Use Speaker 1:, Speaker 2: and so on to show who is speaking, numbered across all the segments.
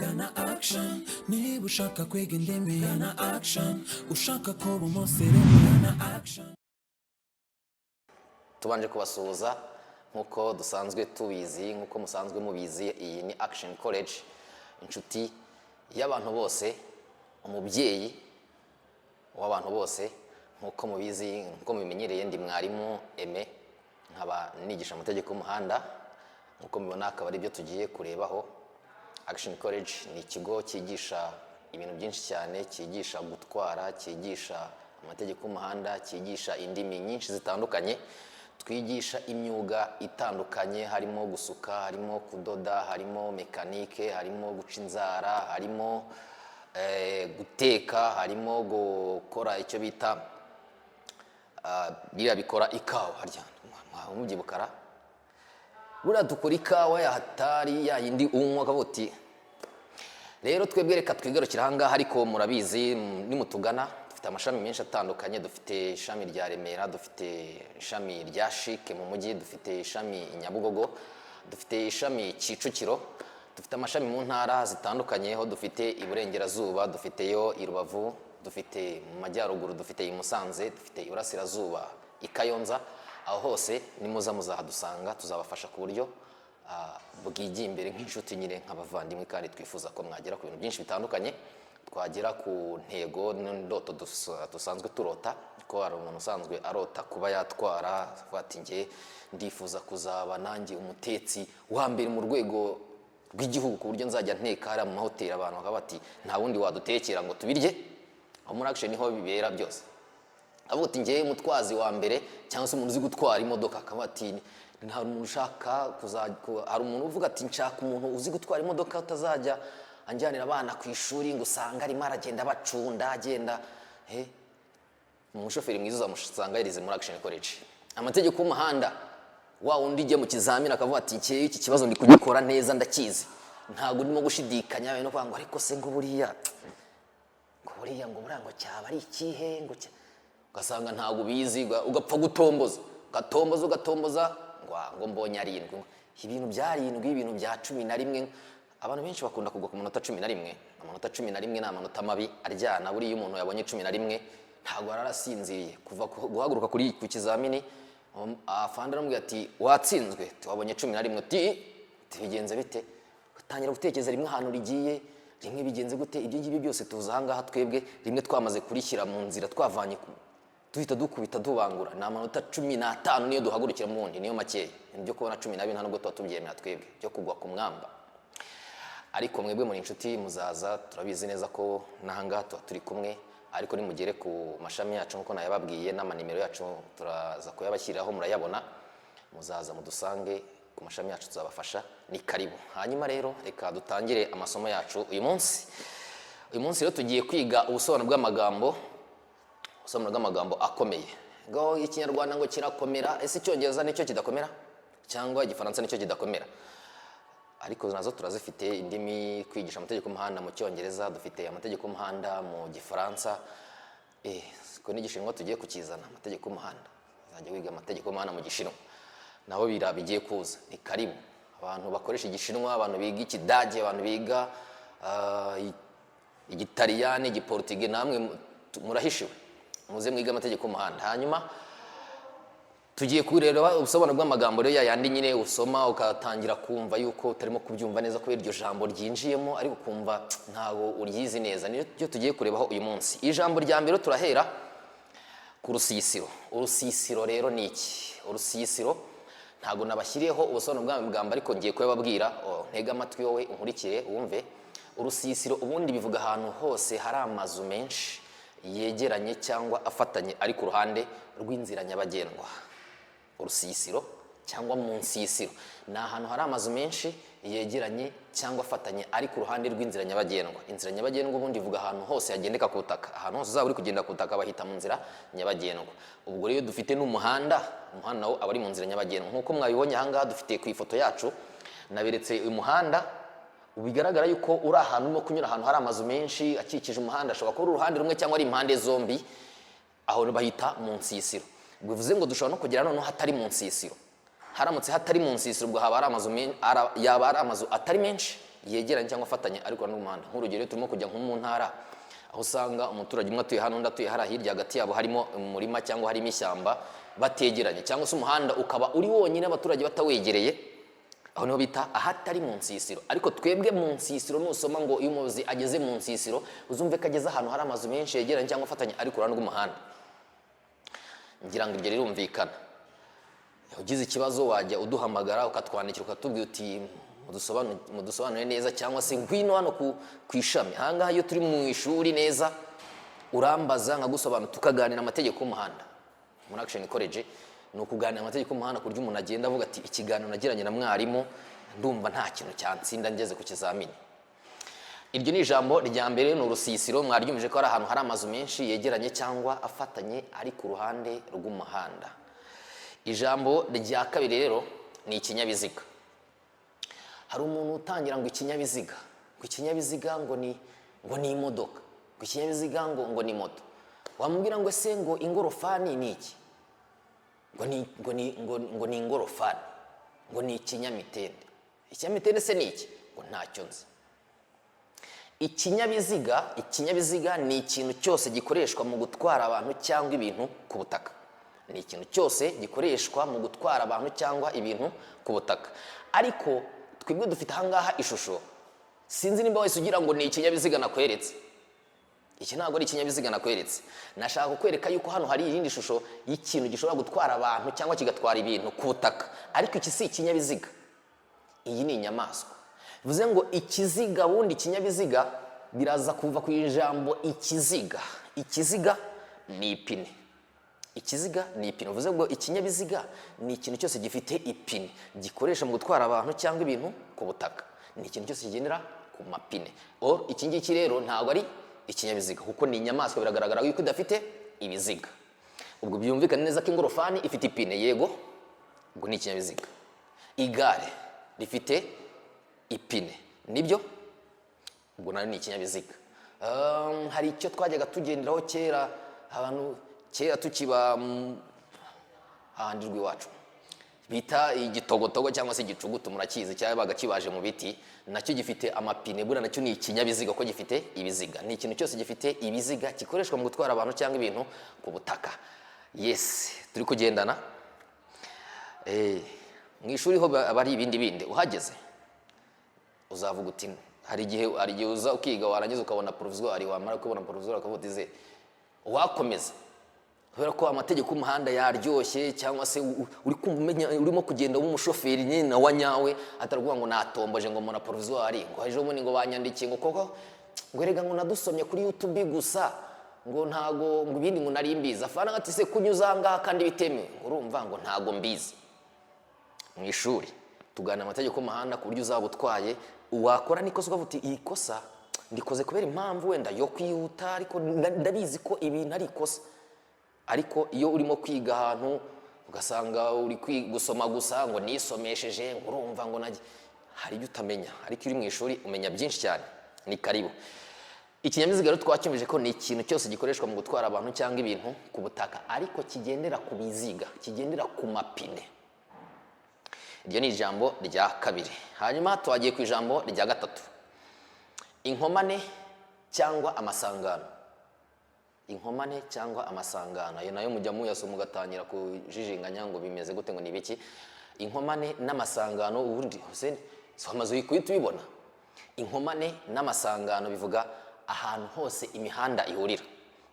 Speaker 1: gana action niba ushaka kwiga indimi gana action ushaka kuba umusirimu gana action.
Speaker 2: Tubanje kubasuhuza nkuko dusanzwe tubizi, nkuko musanzwe mubizi, iyi ni Action College, inshuti y'abantu bose, umubyeyi w'abantu bose. Nkuko mubizi, nkuko mubimenyereye, ndi mwarimu Aime, nkaba nigisha amategeko y'umuhanda. Nkuko mubibona akaba ari byo tugiye kurebaho. Action College ni ikigo cyigisha ibintu byinshi cyane, cyigisha gutwara, cyigisha amategeko y'umuhanda, cyigisha indimi nyinshi zitandukanye. Twigisha imyuga itandukanye, harimo gusuka, harimo kudoda, harimo mekanike, harimo guca inzara, harimo guteka, harimo gukora icyo bita biriya bikora ikawa. Harya mubyibukara buriya dukora ikawa ya hatari, ya yindi unywa akavuti. Rero twebwe reka twigarukira ahangaha, ariko murabizi nimutugana dufite amashami menshi atandukanye. Dufite ishami rya Remera, dufite ishami rya Shike mu mujyi, dufite ishami Nyabugogo, dufite ishami Kicukiro, dufite amashami mu ntara zitandukanye. Ho dufite Iburengerazuba, dufiteyo i Rubavu, dufite mu Majyaruguru, dufite i Musanze, dufite Iburasirazuba i Kayonza. Aho hose nimuza muzahadusanga, tuzabafasha ku buryo bwigiye imbere nk'inshuti nyine nk'abavandimwe, kandi twifuza ko mwagera ku bintu byinshi bitandukanye, twagera ku ntego n'indoto dusanzwe turota. Ko hari umuntu usanzwe arota kuba yatwara, ati nge ndifuza kuzaba nanjye umutetsi wa mbere mu rwego rw'igihugu, ku buryo nzajya nteka hariya mu mahoteli abantu bakaba bati nta wundi wadutekera ngo tubirye. Aho muri Action niho bibera byose. Avuga ati nge mutwazi wa mbere, cyangwa se umuntu uzi gutwara imodoka, akaba ati nta umuntu ushaka hari umuntu uvuga ati nshaka umuntu uzi gutwara imodoka utazajya anjyanira abana ku ishuri ngo usanga arimo aragenda bacunda agenda. Umushoferi mwiza uzamusanga yarize muri Action College. Amategeko y'umuhanda, wa undi ijye mu kizamini akavuga ati iki kibazo ndi kugikora neza ndakizi, ntabwo ndimo gushidikanya no kwanga ariko se ngo buriya ngo burango cyaba ari ikihe ngo ugasanga ntabwo bizi, ugapfa gutomboza ugatomboza ngo mbonye arindwi. Ibintu byarindwi, ibintu bya 11. Abantu benshi bakunda kugwa ku manota 11. Amanota 11 ni amanota mabi aryana. Buri iyo umuntu yabonye 11 ntabwo ararasinziriye kuva guhaguruka kuri ku kizamini. Afanda aramubwira ati watsinzwe, wabonye 11. Bigenze bite? Utangira gutekereza rimwe ahantu rigiye, rimwe bigenze gute. Ibyo ngibyo byose tuzanga twebwe rimwe twamaze kurishyira mu nzira, twavanye duhita dukubita dubangura. Ni amanota 15 niyo duhagurukira mu wundi, niyo makeya. Ibyo kubona 12 nta nubwo tuba tubyemera twebwe, byo kugwa ku mwamba. Ariko mwebwe muri inshuti muzaza, turabizi neza ko nahanga tuba turi kumwe. Ariko nimugere ku mashami yacu nkuko nayababwiye, n'amanimero yacu turaza kuyabashyiriraho, murayabona. Muzaza mudusange ku mashami yacu, tuzabafasha. Ni karibu. Hanyuma rero reka dutangire amasomo yacu uyu munsi. Uyu munsi rero tugiye kwiga ubusobanuro bw'amagambo, akomeye. Ngo ikinyarwanda ngo kirakomera, ese icyongereza nicyo kidakomera cyangwa igifaransa nicyo kidakomera? Ariko nazo turazifite indimi kwigisha amategeko y'umuhanda mu cyongereza, dufite amategeko y'umuhanda mu gifaransa. Ko n'igishinwa tugiye kukizana amategeko y'umuhanda, uzajya wiga amategeko y'umuhanda mu gishinwa, naho bigiye kuza. Ni karibu. Abantu bakoresha igishinwa, abantu biga ikidage, abantu biga igitaliyani, igiportugais, namwe murahishiwe, muze mwiga amategeko y'umuhanda. Hanyuma tugiye kureba ubusobanuro bw'amagambo rero yandi nyine usoma ukatangira kumva yuko utarimo kubyumva neza kubera iryo jambo ryinjiyemo, ariko kumva ntago uryizi neza. Niyo tugiye kurebaho uyu munsi. Ijambo rya mbere turahera ku rusisiro. Urusisiro rero ni iki? Urusisiro ntago nabashyiriyeho ubusobanuro bw'amagambo, ariko ngiye kubabwira. Ntega amatwi wowe unkurikire wumve. Urusisiro ubundi bivuga ahantu hose hari amazu menshi yegeranye cyangwa afatanye ari ku ruhande rw'inzira nyabagendwa. Urusisiro cyangwa mu nsisiro ni ahantu hari amazu menshi yegeranye cyangwa afatanye ari ku ruhande rw'inzira nyabagendwa. Inzira nyabagendwa ubundi ivuga ahantu hose hagendeka ku butaka. Ahantu hose uzaba uri kugenda ku butaka bahita mu nzira nyabagendwa. Ubwo rero dufite n'umuhanda, umuhanda nawo aba ari mu nzira nyabagendwa. Nk'uko mwabibonye ahangaha dufite ku ifoto yacu, naberetse uyu muhanda. Bigaragara yuko uri ahantu urimo kunyura ahantu hari amazu menshi akikije umuhanda. Ashobora kuba uruhande rumwe cyangwa ari impande zombi, aho bahita mu nsisiro. Bivuze ngo dushobora no kugera noneho hatari mu nsisiro. Haramutse hatari mu nsisiro ubwo haba ari amazu yaba ari amazu atari menshi yegeranye cyangwa afatanye ariko n'umuhanda. Nk'urugero turimo kujya nko mu ntara aho usanga umuturage umwe atuye hano undi atuye hariya, hirya hagati yabo harimo umurima cyangwa harimo ishyamba bategeranye, cyangwa se umuhanda ukaba uri wonyine abaturage batawegereye, aho niho bita ahatari mu nsisiro. Ariko twebwe mu nsisiro nusoma ngo iyo umuyobozi ageze mu nsisiro uzumve ko ageze ahantu hari amazu menshi yegeranye cyangwa afatanye ariko uruhande rw'umuhanda. Ngira ngo ibyo rirumvikana. Ugize ikibazo wajya uduhamagara ukatwandikira ukatubwira uti mudusobanurire neza, cyangwa se ngwino hano ku ishami. Aha ngaha iyo turi mu ishuri neza urambaza nkagusobanura tukaganira amategeko y'umuhanda. Muri Action College ni ukuganira amategeko y'umuhanda ku buryo umuntu agenda avuga ati ikiganiro nagiranye na mwarimu ndumva nta kintu cyantsinda ngeze ku kizamini. Iryo ni ijambo rya mbere, ni urusisiro. Mwaryumvije ko hari ahantu hari amazu menshi yegeranye cyangwa afatanye ari ku ruhande rw'umuhanda. Ijambo rya kabiri rero ni ikinyabiziga. Hari umuntu utangira ngo ikinyabiziga ngo ni imodoka, ngo ikinyabiziga ngo ni moto. Wamubwira ngo ese ngo ingorofani ni iki? Ngo ni ingorofani, ngo ni ikinyamitende. Ikinyamitende se ni iki? Ngo ntacyo nzi. Ikinyabiziga ni ikintu cyose gikoreshwa mu gutwara abantu cyangwa ibintu ku butaka. Ni ikintu cyose gikoreshwa mu gutwara abantu cyangwa ibintu ku butaka. Ariko twebwe dufite ahangaha ishusho, sinzi nimba wese ugira ngo ni ikinyabiziga nakweretse. Iki ntabwo ari ikinyabiziga nakweretse. Nashaka kukwereka yuko hano hari irindi shusho y'ikintu gishobora gutwara abantu cyangwa kigatwara ibintu ku butaka, ariko iki si ikinyabiziga. Iyi ni inyamaswa. Bivuze ngo ikiziga, wundi ikinyabiziga biraza kuva ku ijambo ikiziga. Ikiziga ni ipine. Ikiziga ni ipine. Bivuze ngo ikinyabiziga ni ikintu cyose gifite ipine gikoresha mu gutwara abantu cyangwa ibintu ku butaka. Ni ikintu cyose kigendera ku mapine. Iki ngiki rero ntabwo ari ikinyabiziga kuko ni inyamaswa, biragaragara yuko idafite ibiziga. Ubwo byumvikana neza ko ingorofani ifite ipine, yego, ubwo ni ikinyabiziga. Igare rifite ipine, nibyo, ubwo nayo ni ikinyabiziga. Hari icyo twajyaga tugenderaho kera, abantu kera tukiba ahandi rw'iwacu bita igitogotogo cyangwa se igicugutu, murakizi, cyabaga kibaje mu biti, nacyo gifite amapine. Buriya nacyo ni ikinyabiziga ko gifite ibiziga. Ni ikintu cyose gifite ibiziga gikoreshwa mu gutwara abantu cyangwa ibintu ku butaka. Yes, turi kugendana. Mu ishuri ho bari ibindi uhageze uzavuga uti hari igihe uza ukiga warangiza ukabona provisoire, wamara kubona provisoire ukavuga uti wakomeza, kubera ko amategeko y'umuhanda yaryoshye, cyangwa se uri kumenya urimo kugenda w'umushoferi nyine wa nyawe, ataravuga ngo natomboje ngo mona provisoire, ngo ejo bundi ngo banyandikiye ngo koko ngo erega ngo nadusomye kuri YouTube gusa, ngo ntago ngo ibindi ngo nari mbizi. Afana ati se kunyuza ngaha kandi bitemewe, urumva ngo ntago mbizi. Mu ishuri tugana amategeko y'umuhanda ku buryo uzaba utwaye wakora nikosa ukavuga uti iyi kosa ndikoze kubera impamvu wenda yo kwihuta, ariko ndabizi ko ibintu ari ikosa. Ariko iyo urimo kwiga ahantu ugasanga uri gusoma gusa ngo nisomesheje, ngo urumva ngo hari ibyo utamenya, ariko uri mu ishuri umenya byinshi cyane. Ni karibu. Ikinyabiziga rero twacyumvije ko ni ikintu cyose gikoreshwa mu gutwara abantu cyangwa ibintu ku butaka, ariko kigendera ku biziga, kigendera ku mapine. Iryo ni ijambo rya kabiri. Hanyuma twagiye ku ijambo rya gatatu, inkomane cyangwa amasangano. Inkomane cyangwa amasangano, ayo nayo mujya muyasoma ugatangira kujijinganya ngo bimeze gute, ngo ni biki. Inkomane n'amasangano ubundi Hussein wamaze kuyibona. Inkomane n'amasangano bivuga ahantu hose imihanda ihurira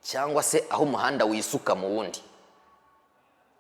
Speaker 2: cyangwa se aho umuhanda wisuka mu wundi.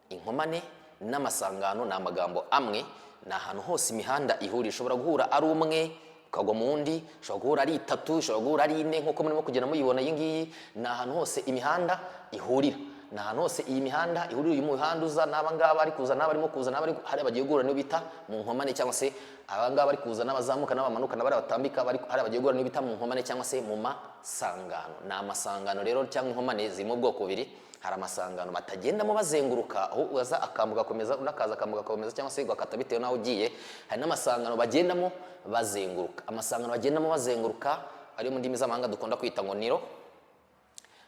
Speaker 2: Inkomane n'amasangano ni amagambo amwe, ni ahantu hose imihanda ihurira. Ishobora guhura ari umwe ukagwa mu wundi, ishobora guhura ari itatu, ishobora guhura ari ine, nk'uko murimo kugenda muyibona. Iyi ngiyi ni ahantu hose imihanda ihurira. Ni ahantu hose iyi mihanda ihurira. Uyu muhanda uza n'abangaba bari kuza n'abarimo kuza n'abari hari bagiye guhura niyo bita mu nkomane, cyangwa se abangaba bari kuza n'abazamuka n'abamanuka n'abari batambika bari hari bagiye guhura niyo bita mu nkomane cyangwa se mu masangano. Ni amasangano rero cyangwa inkomane ziri mu bwoko bubiri. Hari amasangano batagendamo bazenguruka, aho uza akambuka gakomeza unakaza akambuka gakomeza cyangwa se gakata bitewe naho ugiye. Hari n'amasangano bagendamo bazenguruka. Amasangano bagendamo bazenguruka ari mu ndimi z'amahanga dukunda kwita ngo niro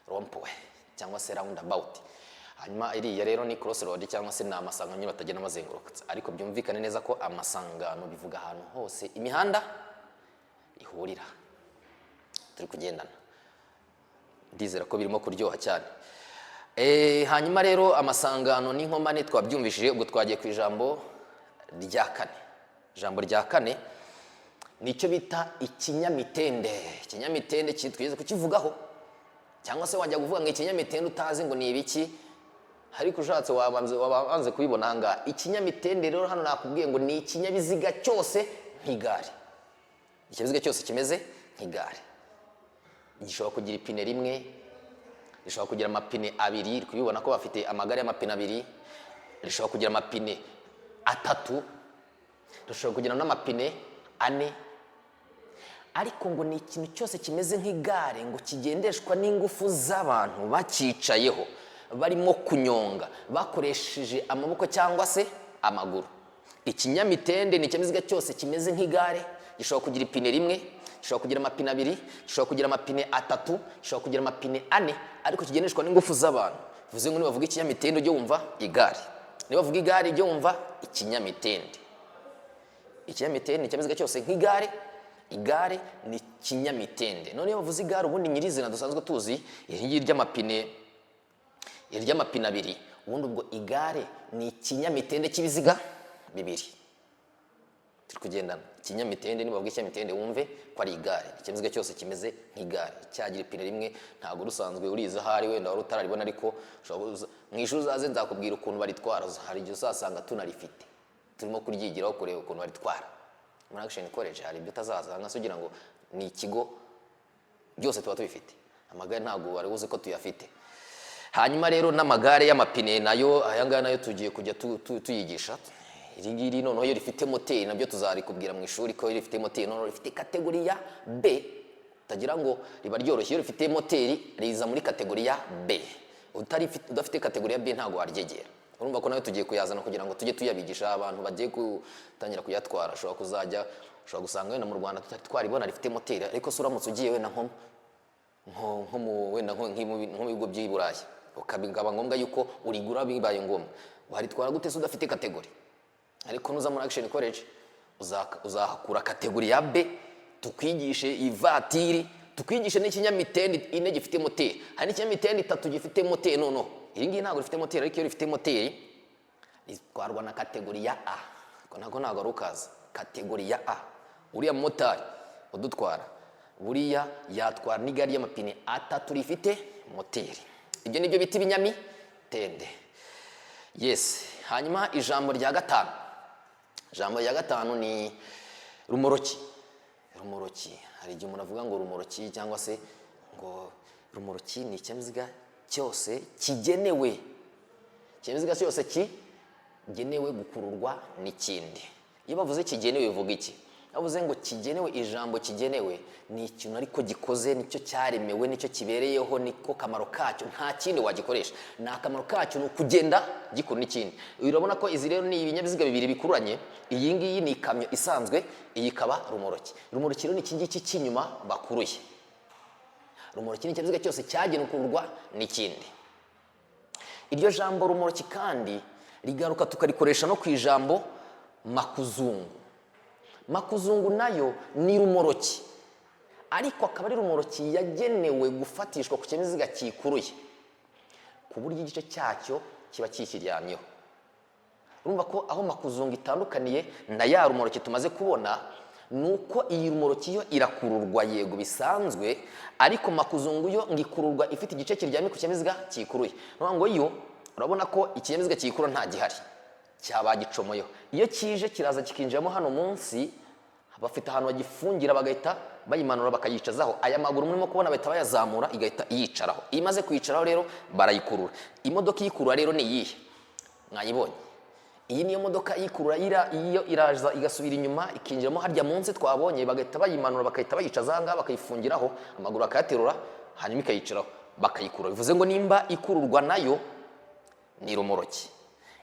Speaker 2: rompowe cyangwa se roundabout. Hanyuma iriya rero ni crossroad cyangwa se ni amasangano nyine batagenda bazenguruka. Ariko byumvikane neza ko amasangano bivuga ahantu hose imihanda duhurira turi kugendana. Ndizera ko birimo kuryoha cyane. Hanyuma rero amasangano n'inkomane twabyumvishije, ubwo twagiye ku ijambo rya kane. Ijambo rya kane nicyo bita ikinyamitende. Ikinyamitende twigeze kukivugaho, cyangwa se wajya kuvuga ngo ikinyamitende utazi ngo ni ibiki, ariko ushatse wabanze kubibona ahangaha. Ikinyamitende rero hano nakubwiye ngo ni ikinyabiziga cyose nk'igare. Ikinyabiziga cyose kimeze nk'igare. Gishobora kugira ipine rimwe, rishobora kugira amapine abiri, uri kubibona ko bafite amagare y'amapine abiri, rishobora kugira amapine atatu, rishobora kugira n'amapine ane. Ariko ngo ni ikintu cyose kimeze nk'igare, ngo kigendeshwa n'ingufu z'abantu bakicayeho, barimo kunyonga bakoresheje amaboko cyangwa se amaguru. Ikinyamitende ni ikinyabiziga cyose kimeze nk'igare, gishobora kugira ipine rimwe, gishobora kugira amapine abiri, gishobora kugira amapine atatu, gishobora kugira amapine ane, ariko kigendeshwa n'ingufu z'abantu. Bivuze ngo nibavuga ikinyamitende ujye wumva igare, nibavuga igare ujye wumva ikinyamitende. Ikinyamitende ni ikinyabiziga cyose nk'igare, igare ni ikinyamitende. None iyo bavuze igare ubundi nyirizina dusanzwe tuzi iri ry'amapine abiri, ubundi ubwo igare ni ikinyamitende cy'ibiziga bibiri. Turi kugendana. Ikinyamitende nibavuga ikinyamitende wumve ko ari igare. Ikinyabiziga cyose kimeze nk'igare, cyagira ipine rimwe. Ntabwo rusanzwe uriza ahari, wenda wari utararibona, ariko mu ishuri uzaze nzakubwira ukuntu baritwara. Hari igihe uzasanga tunarifite, turimo kuryigiraho kureba ukuntu baritwara. Muri Action College hari ibyo utazasanga se ugira ngo ni ikigo, byose tuba tubifite. Amagare ntabwo wari uzi ko tuyafite. Hanyuma rero n'amagare y'amapine nayo, aya ngaya nayo tugiye kujya tuyigisha. Iri ngiri noneho iyo rifite moteri nabyo tuzarikubwira mu ishuri ko iyo rifite moteri noneho rifite kategori ya B. Utagira ngo riba ryoroshye. Iyo rifite moteri riza muri kategori ya B. Udafite kategori ya B ntabwo waryegera. Urumva ko nayo tugiye kuyazana kugira ngo tujye tuyabigisha abantu bagiye gutangira kuyatwara. Ushobora gusanga wenda mu Rwanda twaribona rifite moteri, ariko se uramutse ugiye wenda nko mu bigo by'i Burayi, ukabigaba ngombwa yuko urigura bibaye ngombwa, waritwara gute se udafite kategori? Ariko nuza muri Action College uzahakura kategori ya B, tukwigishe ivatiri, tukwigishe n'ikinyamitende ine gifite moteri. Hari n'ikinyamitende itatu gifite moteri. Noneho iri ngiyi ntabwo rifite moteri, ariko iyo rifite moteri ritwarwa na kategori ya A. Ntabwo ari ukaza. Kategori ya A, uriya motari udutwara buriya yatwara n'igare y'amapine atatu rifite moteri. Ibyo nibyo bita ibinyamitende. Yes. Hanyuma ijambo rya gatanu. Ijambo rya gatanu ni rumoroki. Rumoroki, hari igihe umuntu avuga ngo rumoroki, cyangwa se ngo rumoroki ni ikinyabiziga cyose kigenewe. Ikinyabiziga cyose kigenewe gukururwa n'ikindi. Iyo bavuze kigenewe bivuga iki? Bavuze ngo kigenewe, ijambo kigenewe ni ikintu ariko gikoze, nicyo cyaremewe, nicyo kibereyeho, niko kamaro kacyo, nta kindi wagikoresha. Ni akamaro kacyo ni ukugenda gikura n'ikindi. Urabona ko izi rero ni ibinyabiziga bibiri bikururanye. Iyi ngiyi ni ikamyo isanzwe, iyi ikaba rumoroki. Rumoroki rero ni iki ngiki cy'inyuma bakuruye. Rumoroki ni ikinyabiziga cyose cyagenewe gukururwa n'ikindi. Iryo jambo rumoroki kandi rigaruka tukarikoresha no ku ijambo makuzungu. Makuzungu nayo ni rumoroki, ariko akaba ari rumoroki yagenewe gufatishwa ku kinyabiziga kikuruye, ku buryo igice cyacyo kiba kikiryamyeho. Urumva ko aho makuzungu itandukaniye na ya rumoroki tumaze kubona, nuko iyi rumoroki yo irakururwa yego bisanzwe, ariko makuzungu yo ngikururwa ifite igice kiryamye ku kinyabiziga kikuruye. Ngo yo urabona ko ikinyabiziga kikurura nta gihari, cyaba gicomoyeho. Iyo kije kiraza kikinjiramo hano munsi, bafite ahantu bagifungira bagahita bayimanura bakayicazaho. Aya maguru murimo kubona bahita bayazamura igahita yicaraho. Iyo imaze kwicaraho rero barayikurura. Imodoka iyikurura rero ni iyihe? Mwayibonye. Iyi niyo modoka iyikurura, iyo iraza igasubira inyuma ikinjiramo harya munsi twabonye, bagahita bayimanura bakahita bayicaza ahangaha bakayifungiraho, amaguru akayaterura, hanyuma ikayicaraho bakayikurura. Bivuze ngo nimba ikururwa nayo ni rumoroki.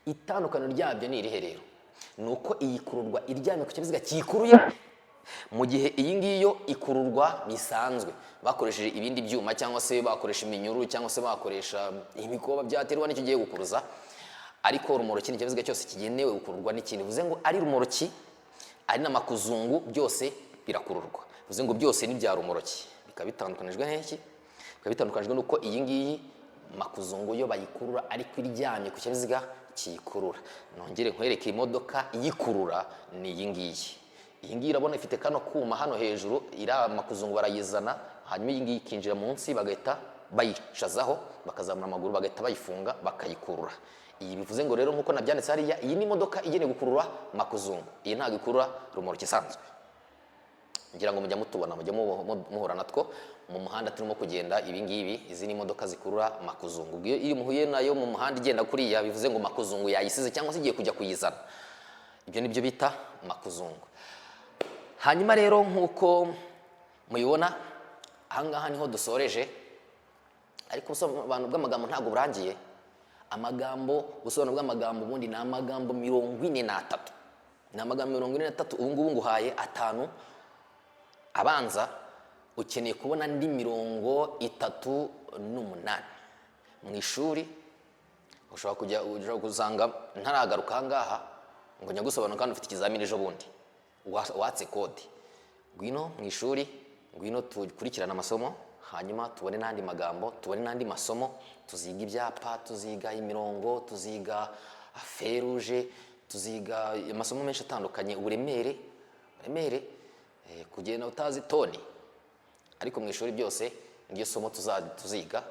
Speaker 2: Itandukaniro ryabyo ni irihe rero? Nuko iyikururwa iryamye ku kinyabiziga kikuruye, mu gihe iyi ngiyo ikururwa bisanzwe bakoresheje ibindi byuma, cyangwa se bakoresha iminyururu, cyangwa se bakoresha imikoba byaterwa n'icyo giye gukuruza. Ariko rumoroki ni ikinyabiziga cyose kigenewe gukururwa n'ikindi. Bivuze ngo ari rumoroki ari na makuzungu byose birakururwa. bivuze ngo byose ni bya rumoroki, bikaba bitandukanijwe n'iki, bikaba bitandukanijwe n'uko iyi ngiyi makuzungu yo bayikurura ariko iryamye ku kinyabiziga kiyikurura. Nongere nkwereke imodoka iyikurura ni iyi ngiyi. Iyi ngiyi urabona ifite kano kuma hano hejuru, iriya makuzungu barayizana, hanyuma iyi ngiyi ikinjira munsi bagahita bayicazaho, bakazamura amaguru bagahita bayifunga bakayikurura. Iyi bivuze ngo rero nk'uko nabyanditse hariya, iyi ni imodoka igenewe gukurura makuzungu, iyi ntabwo ikurura rumoroki isanzwe. Ngira ngo mujya mutubona, mujya muhura natwo mu muhanda turimo kugenda. Ibi ngibi izi ni imodoka zikurura makuzungu. Iyo muhuye nayo mu muhanda igenda kuriya, bivuze ngo makuzungu yayisize cyangwa se igiye kujya kuyizana. Ibyo nibyo bita makuzungu. Hanyuma rero nk'uko muyibona ahangaha niho dusoreje, ariko ubusobanuro bw'amagambo ntabwo burangiye. Ubusobanuro bw'amagambo ubundi ni amagambo 43. Ni amagambo 43. Ubu ngubu nguhaye 5 abanza, ukeneye kubona andi 38 mu ishuri. Ushobora gusanga ntaragaruka ahangaha ngo njya gusobanura kandi ufite ikizamini ejo bundi watse kode. Ngwino mu ishuri, ngwino tukurikirana amasomo, hanyuma tubone n'andi magambo, tubone n'andi masomo, tuziga ibyapa, tuziga imirongo, tuziga feruje, tuziga amasomo menshi atandukanye, uburemere, kugenda utazi toni. Ariko mu ishuri byose ngiyo somo tuziga.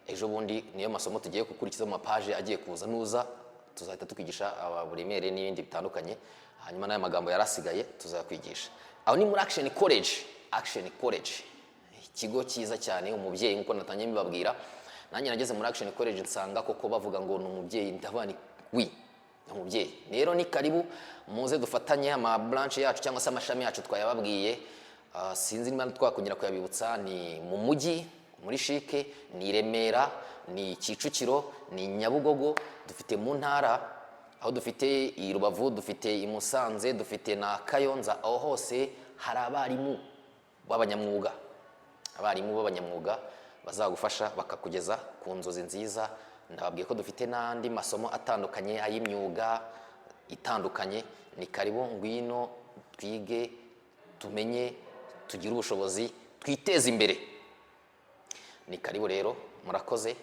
Speaker 2: Ejo bundi niyo masomo tugiye gukurikiza mu mapaje agiye kuza, nuza tuzahita tukigisha uburemere n'ibindi bitandukanye, hanyuma n'aya magambo yarasigaye tuzakwigisha. Aho ni muri Action College, ikigo cyiza cyane, umubyeyi nk'uko natangiye mbibabwira. Nanjye nageze muri Action College nsanga koko bavuga ngo ni umubyeyi, ndabona umubyeyi. Rero ni karibu muze dufatanye ama branch yacu cyangwa se amashami yacu twayababwiye. Sinzi niba twakongera kuyabibutsa, ni mu mujyi muri Shike, ni Remera, ni Kicukiro, ni Nyabugogo, dufite mu ntara, aho dufite i Rubavu, dufite i Musanze, dufite na Kayonza. Aho hose hari abarimu b'abanyamwuga, bazagufasha bakakugeza ku nzozi nziza. Ndababwiye ko dufite n'andi masomo atandukanye ay'imyuga itandukanye. Ni karibu, ngwino twige, tumenye, tugire ubushobozi, twiteze imbere. Ni karibu rero, murakoze,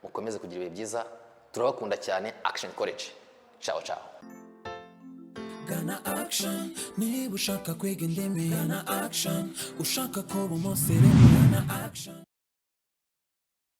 Speaker 2: mukomeze kugira ibihe byiza. Turabakunda cyane. Action College. Ciao ciao.
Speaker 1: Gana Action niba ushaka kwiga indimi, Gana Action. Ushaka kuba umusirimu, Gana Action.